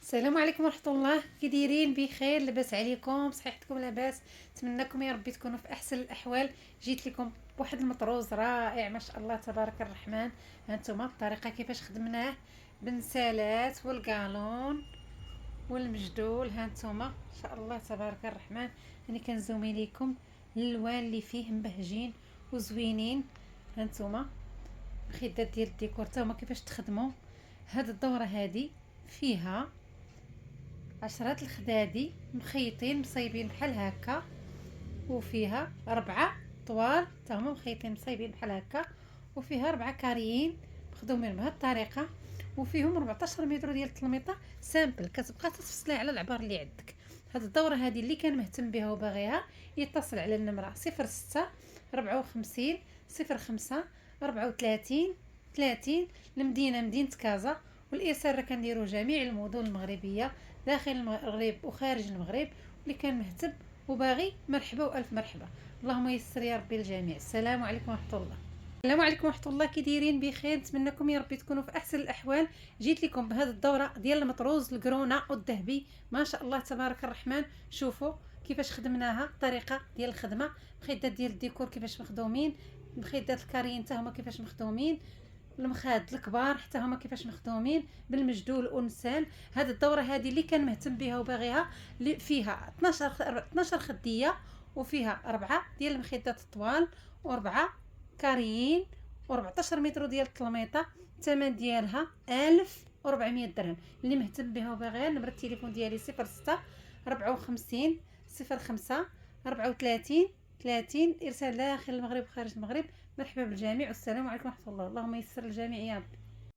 السلام عليكم ورحمه الله. كي دايرين؟ بخير؟ لاباس عليكم؟ صحتكم لاباس؟ نتمنىكم يا ربي تكونوا في احسن الاحوال. جيت لكم بواحد المطروز رائع ما شاء الله تبارك الرحمن. هانتوما الطريقه كيفاش خدمناه بالنسالات والقالون والمجدول. هانتوما ان شاء الله تبارك الرحمن. انا كنزومي لكم الالوان اللي فيه مبهجين وزوينين. هانتوما الخدات ديال الديكور تا هما كيفاش تخدموا. هاد الدوره هادي فيها عشرات الخدادي مخيطين مصايبين بحال هكا، وفيها 4 طوال تا هما مخيطين مصايبين بحال هكا، وفيها 4 كاريين مخدومين بهذه الطريقه، وفيهم 14 متر ديال التلميطه سامبل. كتبقى تفصلي على العبار اللي عندك. هاد الدوره هذه اللي كان مهتم بها وباغيها يتصل على النمره 06 54 05 34 30 المدينه مدينه كازا، والارسال راه كنديروا جميع المدن المغربيه داخل المغرب وخارج المغرب. اللي كان مهتم وباغي مرحبا والف مرحبا. اللهم يسر يا ربي الجميع. السلام عليكم ورحمه الله. السلام عليكم ورحمه الله. كي دايرين؟ بخير؟ نتمنىكم يا ربي تكونوا في احسن الاحوال. جيت لكم بهذه الدوره ديال المطروز القرونه والذهبي ما شاء الله تبارك الرحمن. شوفوا كيفاش خدمناها، الطريقه ديال الخدمه، مخدات ديال الديكور كيفاش مخدومين، مخدات الكاريين حتى هما كيفاش مخدومين، المخاد الكبار حتى هما كيفاش مخدومين بالمجدول والنسال. هذه الدوره هذه اللي كان مهتم بها وباغيها اللي فيها 12 خديه، وفيها 4 ديال المخدات الطوال، و4 كاريين، و14 متر ديال التلميطه. الثمن ديالها 1400 درهم. اللي مهتم بها وباغيها نمره التليفون ديالي 06 54 05 34 30. ارسال داخل المغرب وخارج المغرب. مرحبا بالجميع والسلام عليكم ورحمه الله. اللهم يسر الجميع يا رب.